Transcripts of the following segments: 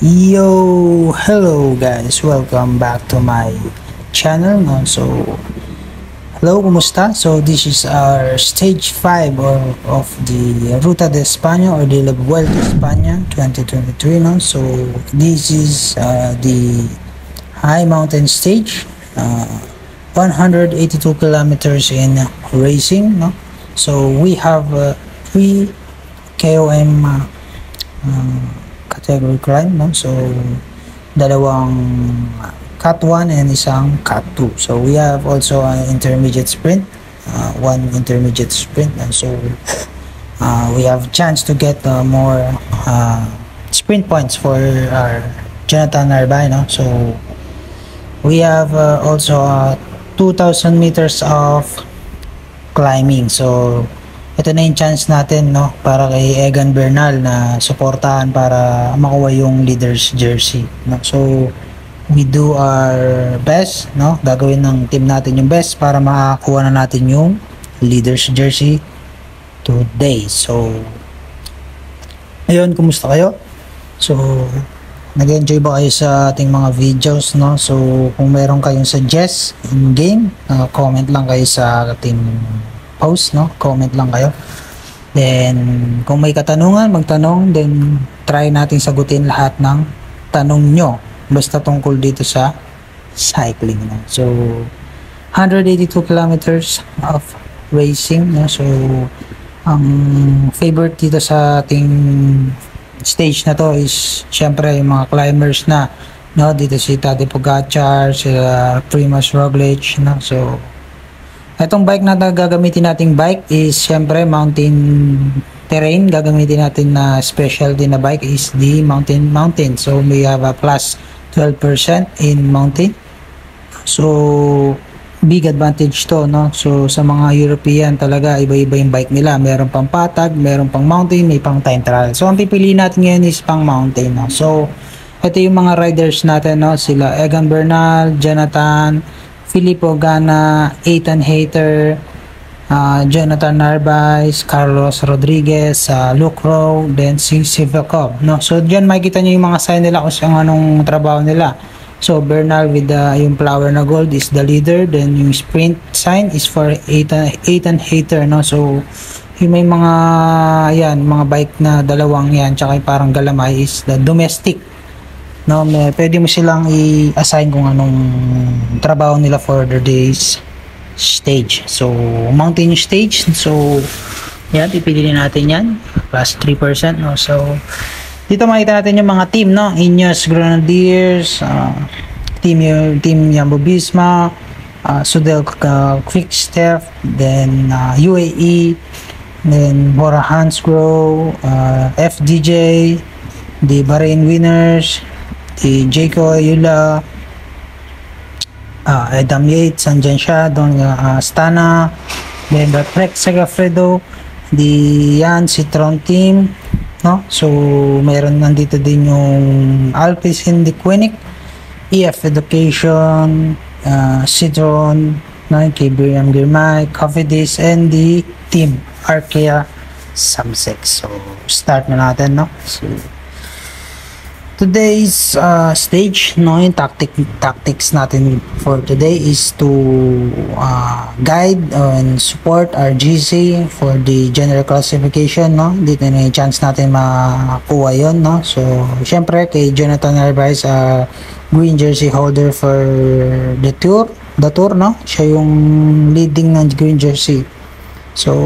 Yo, hello guys, welcome back to my channel. No? So, hello, kumusta? So, this is our stage 5 of the Ruta de España or the La Vuelta a España 2023. No? So, this is the high mountain stage, 182 kilometers in racing. No? So, we have 3 KOM category climb, no? So dalawang cut 1 and isang cut 2. So we have also an intermediate sprint, one intermediate sprint, and so we have chance to get more sprint points for our Jonathan Narvaez, no? So we have also 2,000 meters of climbing. So ito na yung chance natin, no, para kay Egan Bernal na suportahan para makuha yung leaders jersey, no? So we do our best, no, gagawin ng team natin yung best para makakuha na natin yung leaders jersey today. So ayun, kumusta kayo? So nag-enjoy ba kayo sa ating mga videos, no? So kung meron kayong suggest in game, comment lang kayo sa ating post, no? Comment lang kayo. Then kung may katanungan, magtanong, then try natin sagutin lahat ng tanong nyo basta tungkol dito sa cycling, no? So 182 kilometers of racing, no? So ang favorite dito sa ating stage na to is syempre yung mga climbers na, no? Dito si Tadej Pogacar, si Primož Roglič, no? So itong bike na gagamitin nating bike is syempre mountain terrain. Gagamitin natin na specialty na bike is the mountain. So we have a plus 12% in mountain. So big advantage to, no? So sa mga European talaga, iba-iba yung bike nila. Meron pang patag, meron pang mountain, may pang time trial. So ang pipiliin natin ngayon is pang mountain, no? So ito yung mga riders natin, no? Sila Egan Bernal, Jonathan, Filippo Ganna, Ethan Hayter, Jonathan Narvaez, Carlos Rodriguez, Luke Rowe, then si Sivakov, no? So diyan makikita niyo yung mga sign nila kung anong trabaho nila. So Bernal with yung flower na gold is the leader, then yung sprint sign is for Ethan Hayter, no? So yung may mga yan, mga bike na dalawang yan, tsaka parang galamay is the domestic, no? Pwede mo silang i-assign kung anong trabaho nila for the day's stage. So mountain stage, so yan, pipiliin natin yan, plus 3%, no? So dito makita natin yung mga team, no? Ineos Grenadiers, team Jumbo Visma, Soudal Quickstep, then UAE, then Bora Hansgrohe, FDJ, the Bahrain Winners, the Jayco Ayala, Adam Yates, andyan siya, Don Astana, then the Trek Segafredo, the Jan Citroen team, no? So mayroon nandito din yung Alpecin de Koenig, EF Education, Citroen, no? KBM Girmay, Cofidis, and the team Arkea Samsic. So start na natin, no? So today's stage, no, yung tactics natin for today is to guide and support our GC for the general classification, no? Dito na yung chance natin makuha yun, no? So syempre kay Jonathan Narvaez, green jersey holder for the tour, no? Siya yung leading ng green jersey. So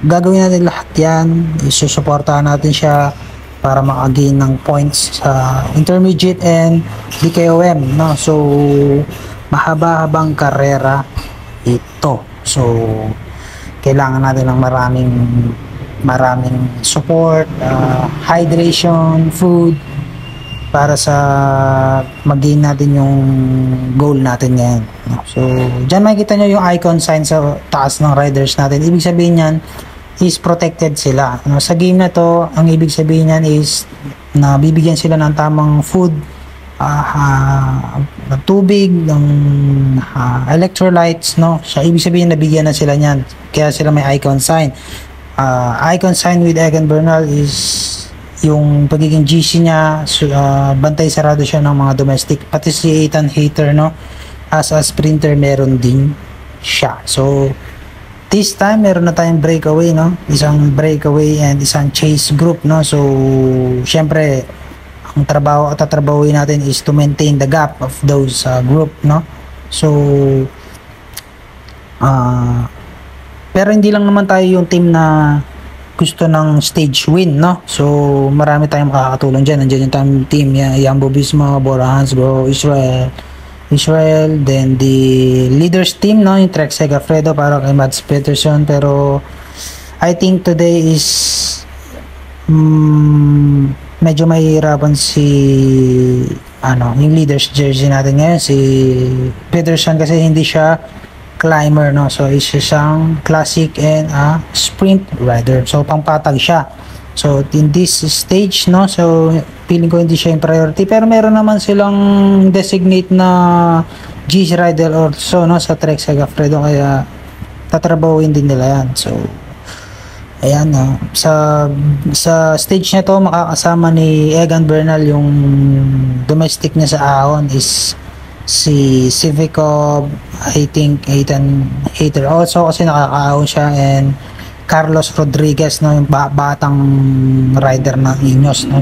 gagawin natin lahat yan, isusuportahan natin siya para maka-gain ng points sa intermediate and DKOM, no? So mahaba-habang karera ito. So kailangan natin ng maraming support, hydration, food para sa mag-gain natin yung goal natin ngayon, no? So dyan makikita nyo yung icon sign sa taas ng riders natin. Ibig sabihin yan is protected sila, no? Sa game na to, ang ibig sabihin niyan is na bibigyan sila ng tamang food, tubig, ng electrolytes, no? So ibig sabihin nabigyan na sila niyan, kaya sila may icon sign. Icon sign with Egan Bernal is yung pagiging GC niya, bantay sarado siya ng mga domestic. Pati si Ethan Hayter, no, as a sprinter meron din siya. So this time meron na tayong breakaway, no, isang breakaway and isang chase group, no. So syempre ang trabaho at tatrabahuin natin is to maintain the gap of those group, no. So pero hindi lang naman tayo yung team na gusto ng stage win, no. So marami tayong makakatulong dyan. Nandiyan yung team Jumbo Visma, Bora Hansgrohe, Israel, then the leaders team, no, yung Trek Segafredo para kay Mads Peterson. Pero I think today is medyo mahihirapan yung leaders jersey natin ngayon, si Peterson, kasi hindi siya climber, no. So isa siyang classic and sprint rider. So pangpatag siya. So in this stage, no, so feeling ko hindi siya yung priority, pero meron naman silang designate na GC rider also, no, sa Trek Segafredo, kaya tatrabahuin din nila yan. So ayan, no, sa stage na to makakasama ni Egan Bernal. Yung domestic niya sa ahon is si Civico, I think Ethan Hayter also, kasi nakakaahon siya, and Carlos Rodriguez, no, yung batang rider ng Ineos, no.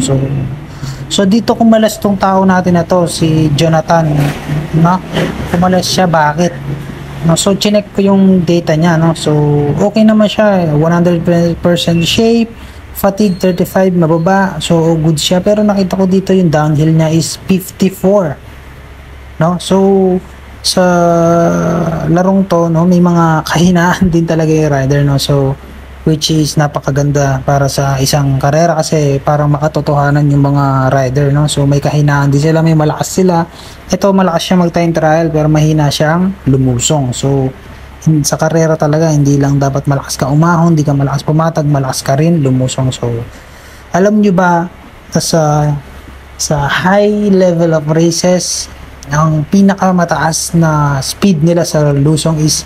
So dito kumalas tong tao natin na to, si Jonathan, no, kumalas siya. Bakit? No, so chinek ko yung data niya, no. So okay naman siya, 100% shape, fatigue 35 mababa, so good siya. Pero nakita ko dito yung downhill niya is 54, no. So sa larong to, no, may mga kahinaan din talaga yung rider, no. So which is napakaganda para sa isang karera, kasi parang makatotohanan yung mga rider, no. So may kahinaan din sila, may malakas sila. Ito malakas siya mag time trial pero mahina siyang lumusong. So sa karera talaga hindi lang dapat malakas ka umahon, hindi ka malakas pumatag, malakas ka rin lumusong. So alam nyo ba, sa high level of races, ang pinakamataas na speed nila sa lusong is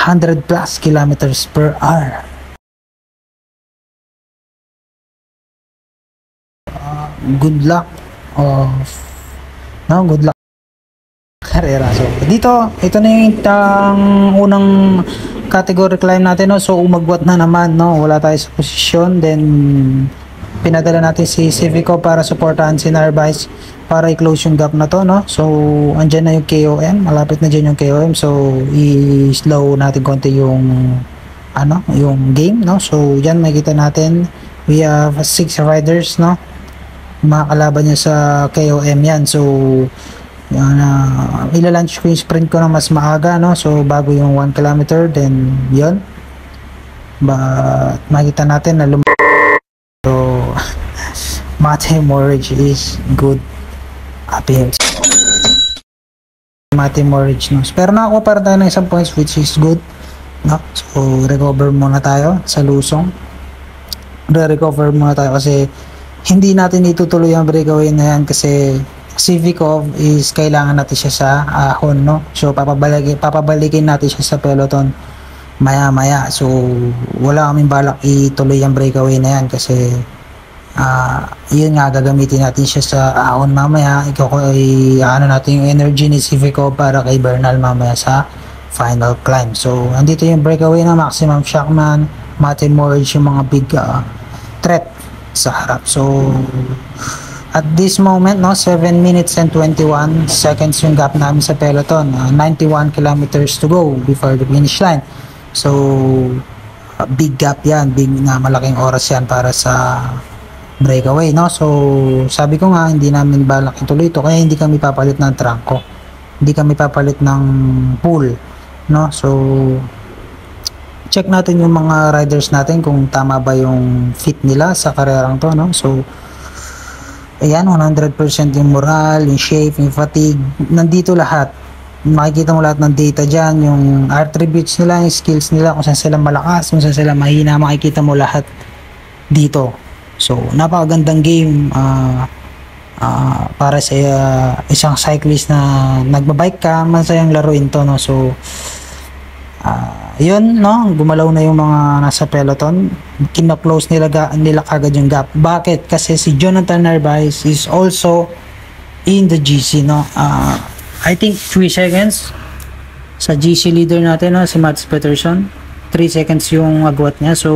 100 plus kilometers per hour. Good luck good luck karera. So dito, ito na yung unang category climb natin, no. So umagwat na naman, no, wala tayo sa posisyon. Then pinadala natin si Civico para supportahan si Narvaez para i-close yung gap na to, no. So andyan na yung KOM, malapit na dyan yung KOM. So i-slow natin konti yung yung game, no. So dyan makikita natin we have 6 riders, no, mga kalaban niya sa KOM yan. So ilalunch ko yung sprint ko na mas maaga, no. So bago yung 1 kilometer, then yun, but makita natin na so Matej Mohoric is good appearance. Matej Mohoric, no. Pero nakakuha para tayo ng isang points, which is good, no. So recover muna tayo sa lusong, recover muna tayo kasi hindi natin itutuloy ang breakaway na yan, kasi Civico is kailangan natin siya sa ahon, no. So papabalikin natin siya sa peloton maya. So wala kaming balak ituloy ang breakaway na yan, kasi yun nga, gagamitin natin siya sa ahon mamaya. Natin yung energy ni Civico para kay Bernal mamaya sa final climb. So andito yung breakaway na Maximum Shockman, Matej Mohoric, yung mga big threat sa harap. So at this moment, no, 7 minutes and 21 seconds yung gap namin sa peloton, 91 kilometers to go before the finish line. So big gap yan, malaking oras yan para sa breakaway, no. So sabi ko nga, hindi namin balak ituloy ito, kaya hindi kami papalit ng trangko, hindi kami papalit ng pool, no. So check natin yung mga riders natin kung tama ba yung fit nila sa karerang to, no. So ayan, 100% yung moral, yung shape, yung fatigue, nandito lahat. Makikita mo lahat ng data dyan, yung attributes nila, yung skills nila, kung saan sila malakas, kung saan sila mahina, makikita mo lahat dito. So napakagandang game para sa isang cyclist na nagbabike ka, masayang laruin to, no. So Ayun, no, gumalaw na yung mga nasa peloton. Kino-close nila kagad yung gap. Bakit? Kasi si Jonathan Narvaez is also in the GC, no. I think 3 seconds sa GC leader natin, no, si Mads Peterson. 3 seconds yung agwat niya. So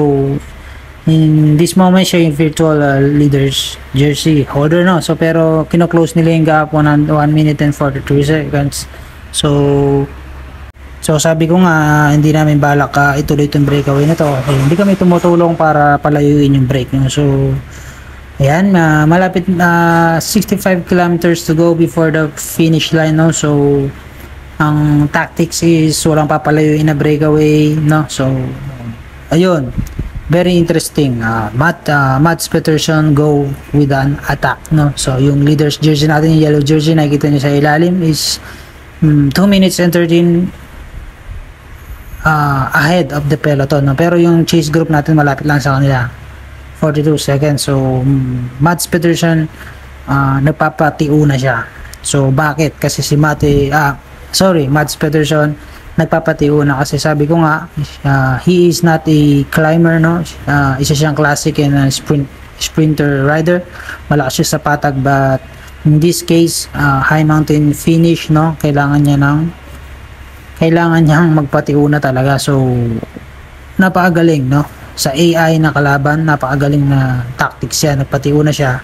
in this moment siya yung virtual leaders jersey holder, no. So pero kino-close nila yung gap 1 minute and 43 seconds. So sabi ko nga, hindi namin balak ituloy itong breakaway na to. Hindi kami tumutulong para palayuin yung break. No? So, ayan, malapit na 65 kilometers to go before the finish line. No? So, ang tactics is walang papalayuin na breakaway. No? So, ayun, very interesting. Mads Peterson go with an attack. No? So, yung leaders jersey natin, yung yellow jersey, nakikita nyo sa ilalim is 2 minutes and 13 ahead of the peloton, no? Pero yung chase group natin malapit lang sa kanila, 42 seconds. So Mads Peterson nagpapatiuna siya. So bakit? Kasi si Mads Peterson nagpapatiuna kasi sabi ko nga, he is not a climber, no. Isa siyang classic and sprinter rider, malakas siya sa patag, but in this case high mountain finish, no, kailangan niyang magpatiuna talaga. So napakagaling, no, sa AI na kalaban, napakagaling na tactics yan. Nagpatiuna siya,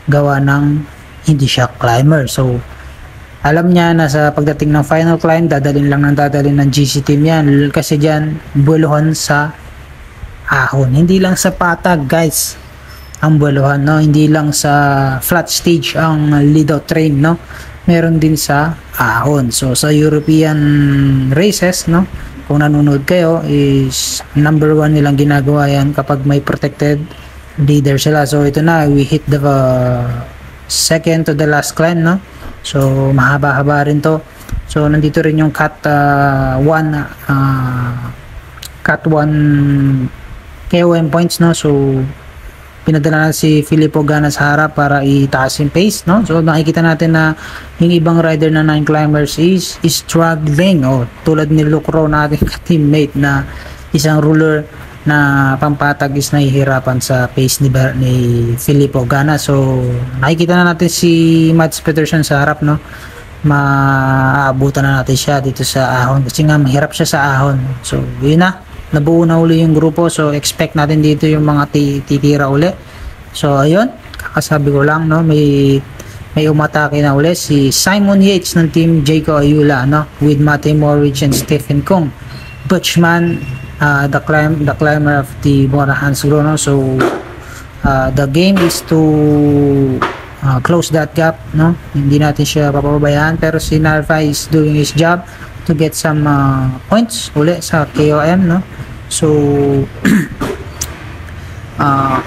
gawa ng hindi siya climber. So alam niya na sa pagdating ng final climb, dadalhin ng GC team yan, kasi dyan buweluhan sa ahon, hindi lang sa patag, guys, ang buweluhan, no, hindi lang sa flat stage ang lead out train, no, meron din sa ahon. So sa European races, no, kung nanonood kayo, is number 1 nilang ginagawa yan kapag may protected leader sila. So ito na, we hit the second to the last climb, no. So mahaba-haba rin to. So nandito rin yung cut 1 KOM points, no. So pinadala na si Filippo Ganna sa harap para itaas yung pace, no. So nakikita natin na yung ibang rider na 9 climbers is struggling, tulad ni Luke Rowe, nating teammate na isang ruler na pampatag, is nahihirapan sa pace ni Filippo Ganna. So nakikita na natin si Mads Peterson sa harap, no. Maaabutan na natin siya dito sa ahon kasi nga mahirap siya sa ahon. So yun na, nabuo na uli yung grupo. So expect natin dito yung mga titira uli. So ayun, kakasabi ko lang, no, may umatake na uli si Simon Yates ng team Jayco Ayula, no, with Matej Mohoric and Stephen Kung. Butchman, the climber of the Bora Hansgrohe, no. So the game is to close that gap, no. Hindi natin siya papabayaan, pero si Narvaez is doing his job to get some points uli sa KOM, no. So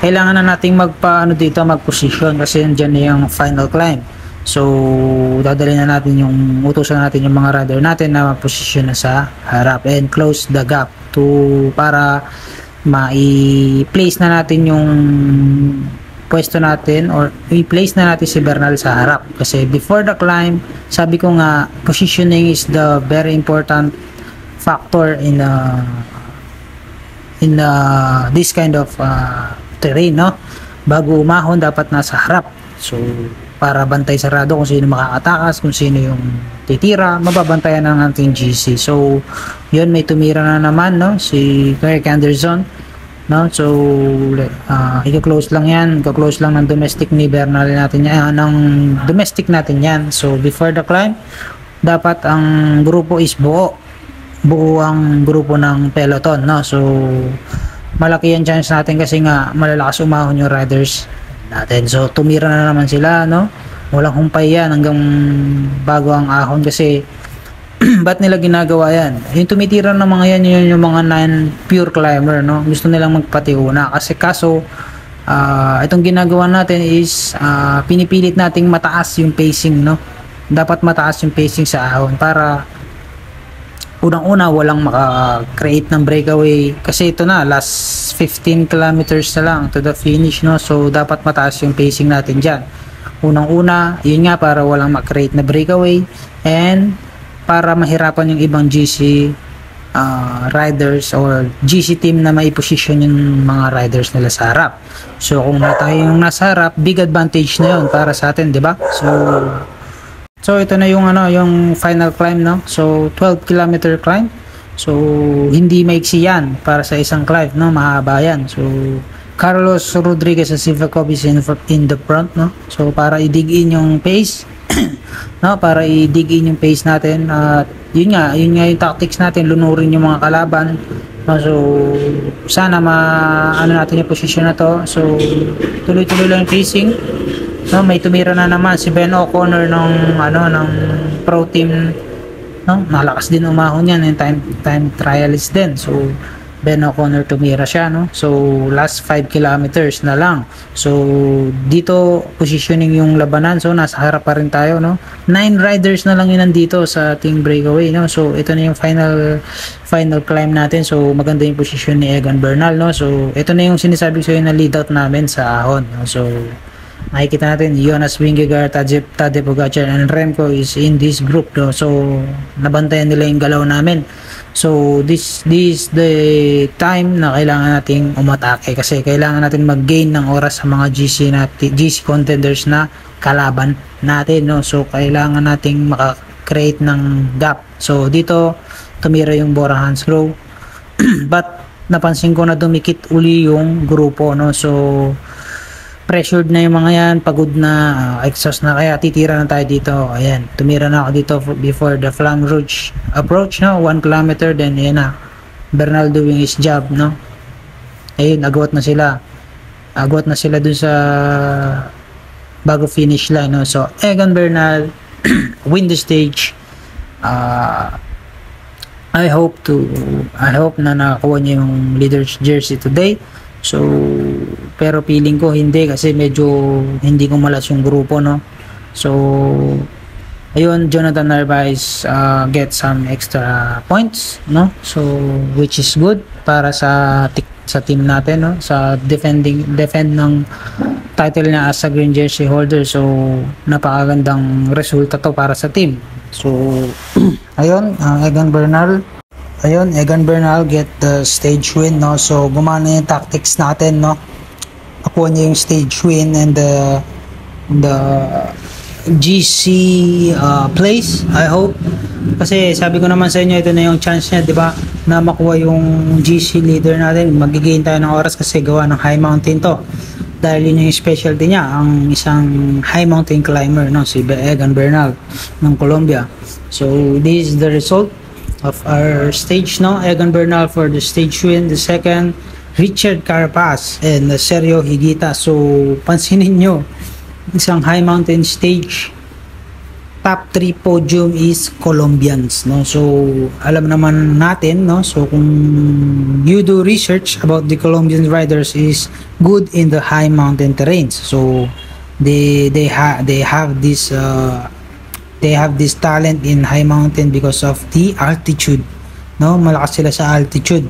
kailangan na nating mag-position kasi andyan na yung final climb. So dadalhin na natin utusan natin yung mga rider natin na mag-position na sa harap and close the gap para mai-place na natin yung pwesto natin, or i-place na natin si Bernal sa harap. Kasi before the climb, sabi ko nga, positioning is the very important factor in this kind of terrain, no. Bago umahon, dapat nasa harap. So para bantay sarado kung sino makakatakas, kung sino yung titira, mababantayan ng ating GC. So yun, may tumira na naman, no, si Eric Anderson, no. So i-close lang yan, i-close lang ng domestic ni Bernal natin yan, ng domestic natin yan. So before the climb, dapat ang grupo is buo ang grupo ng peloton, no. So malaki yung chance natin kasi nga malalakas umahon yung riders natin. So tumira na naman sila, no, walang humpay yan hanggang bago ang ahon. Kasi ba't nila ginagawa yan? Yung tumitira ng mga yan, yun yung mga non-pure climber, no. Gusto nilang magpatiuna kasi kaso itong ginagawa natin is pinipilit nating mataas yung pacing, no. Dapat mataas yung pacing sa ahon para unang-una walang maka-create ng breakaway, kasi ito na, last 15 kilometers na lang to the finish, no. So dapat mataas yung pacing natin dyan unang-una, yun nga, para walang maka-create na breakaway and para mahirapan yung ibang GC riders or GC team na maiposisyon yung mga riders nila sa harap. So kung tayo yung nasa harap, big advantage na yun para sa atin, di ba? So ito na yung yung final climb, no? So 12-kilometer climb. So hindi maiksi yan para sa isang climb, no? Mahaba yan. So Carlos Rodriguez sa Sivakov is in the front, no? So para i-dig in yung pace, no? Para i-dig in yung pace natin at yun nga yung tactics natin, lunurin yung mga kalaban, no? So sana natin yung position na to. So tuloy-tuloy lang yung pacing, no? May tumira na naman si Ben O'Connor ng pro team, no? Malakas din umahon yan, yung time trialist din. So Ben O'Connor tumira siya, no? So last 5 kilometers na lang. So dito positioning yung labanan, so nasa harap pa rin tayo, no? 9 riders na lang yun nandito sa ating breakaway, no? So ito na yung final climb natin. So maganda yung position ni Egan Bernal, no? So ito na yung sinasabi ko sa na lead out namin sa ahon, no? So nakikita natin Jonas Vingegaard, Tadej Pogacar and Remco is in this group, no? So nabantayan nila yung galaw namin. So this the time na kailangan nating umatake kasi kailangan natin mag-gain ng oras sa mga GC contenders na kalaban natin, no? So kailangan nating maka-create ng gap. So dito tumira yung Bora Hansgrohe but napansin ko na dumikit uli yung grupo, no? So pressured na yung mga yan, pagod na, exhaust na, kaya titira na tayo dito. Ayan, tumira na ako dito before the Flamme Rouge approach, no? 1 kilometer, then ayan na, Bernal doing his job, no? Ayun, agwat na sila dun sa bago finish line, no? So Egan Bernal win the stage. I hope na nakakuha niya yung leader's jersey today. So pero feeling ko hindi kasi medyo hindi ko malas yung grupo, no? So ayun, Jonathan Narvaez get some extra points, no? So which is good para sa team natin, no? Sa defend ng title niya as a green jersey holder. So napakagandang resulta to para sa team. So ayun, Egan Bernal get the stage win, no? So gumana yung tactics natin, no? Nakuha niya yung stage win and the GC place, I hope. Kasi sabi ko naman sa inyo, ito na yung chance niya, di ba? Na makuha yung GC leader natin. Magigain tayo ng oras kasi gawa ng high mountain to. Dahil yun yung specialty niya, ang isang high mountain climber, no? Si Egan Bernal ng Colombia. So this is the result of our stage, no? Egan Bernal for the stage win. The second, Richard Carapaz and Sergio Higuita. So pansinin nyo, isang high mountain stage, top 3 podium is Colombians, no? So alam naman natin, no? So kung you do research about the Colombian riders is good in the high mountain terrains. So they have this talent in high mountain because of the altitude, no? Malakas sila sa altitude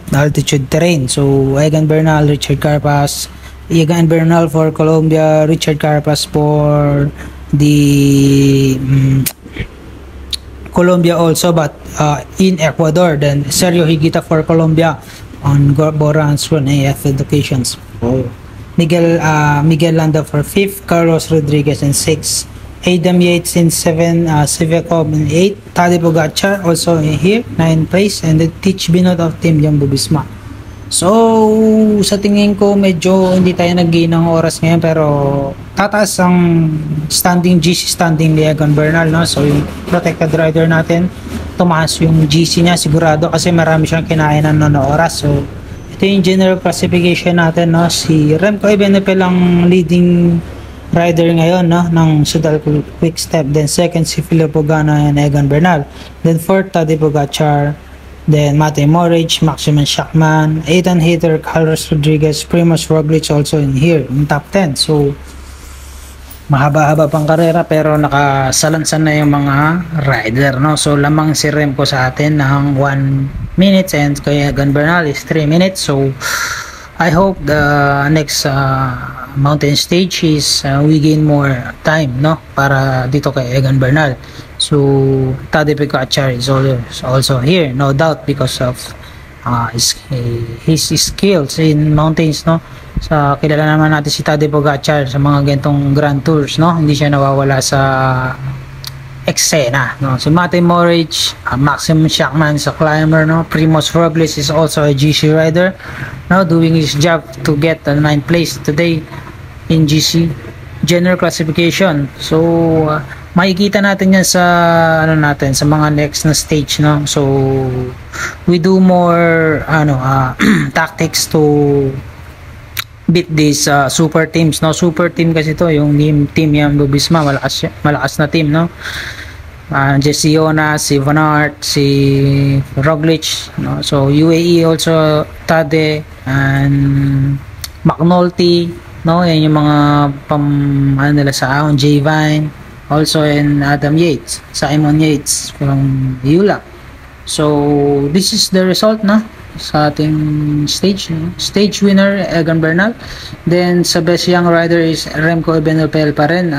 terrain. So Egan Bernal, Richard Carapaz, Egan Bernal for Colombia, Richard Carapaz for the Colombia also, but in Ecuador. Then Sergio Higuita for Colombia on Bora Hansgrohe AF Educations. Miguel Landa for 5th, Carlos Rodriguez in 6th, Adam Yates in 7, Sivakov in 8, Tadej Pogacar also in here, 9th place, and the Tish Binot of Team Jumbo-Visma. So sa tingin ko medyo hindi tayo nag-gain ng oras ngayon, pero tataas ang GC standing ni Egan Bernal, no? So yung protected rider natin, tumaas yung GC niya sigurado kasi marami siyang kinainan na oras. So ito yung general classification natin, no? Si Remco Evenepoel ang leading rider ngayon, no? Ng Soudal Quick-Step. Then second si Filippo Ganna and Egan Bernal. Then fourth, Tadej Pogacar. Then Matej Mohoric, Maximin Schachmann, Ethan Hayter, Carlos Rodriguez, Primož Roglic also in here in top 10. So mahaba-haba pang karera pero nakasalansan na yung mga rider, no? So lamang si Remco sa atin ng 1 minute and kaya Egan Bernal is 3 minutes. So I hope the next mountain stage is we gain more time, no, para dito kay Egan Bernal. So Tadej Pogacar is also here, no doubt, because of his skills in mountains, no. Sa kilala naman natin si Tadej Pogacar sa mga gantong Grand Tours, no, hindi siya nawawala sa eksena, no. Si Matej Mohoric, Maxim Schachmann sa climber, no. Primož Roglič is also a GC rider, no, doing his job to get the 9th place today in GC general classification. So makikita natin yan sa sa mga next na stage, no. So we do more tactics to beat these super teams, no. Super team kasi to, yung team Jumbo-Visma, malakas na team, no. Si Jonas, si Van Aert, si Roglic, no. So UAE also, Tade and McNulty, no. Yan yung mga nila sa Ahon, J. Vine also, and Adam Yates, Simon Yates from ULAC. So this is the result, no, sa ating stage, no? Stage winner Egan Bernal, then sa best young rider is Remco Evenepoel pa rin,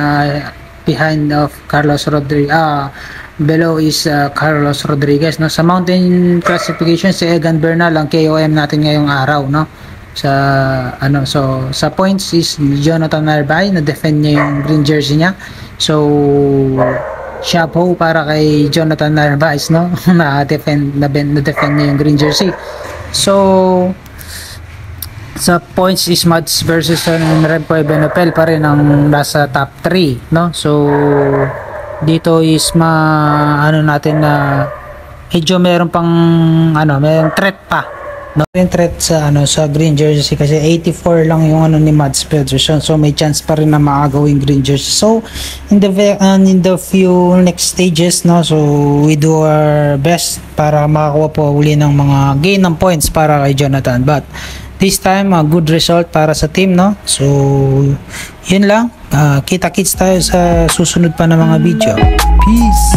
behind of Carlos Rodriguez, below is Carlos Rodriguez, no. Sa mountain classification si Egan Bernal ang KOM natin ngayong araw, no. So sa points is Jonathan Narvaez, na defend niya yung green jersey niya. So chapeau para kay Jonathan Narvaez, no. na defend niya yung green jersey. So sa points is Mads versus Remco Evenepoel pa rin ang nasa top 3, no. So dito is natin na medyo meron pang merong threat pa, no. Yung threat sa green jersey kasi 84 lang yung ni Mads Pedersen, so may chance pa rin na maagaw yung green jersey. So in the few next stages, no, so we do our best para makakuha po uli ng mga gain ng points para kay Jonathan, but this time a good result para sa team, no. So yun lang, kita-kits tayo sa susunod pa na mga video. Peace.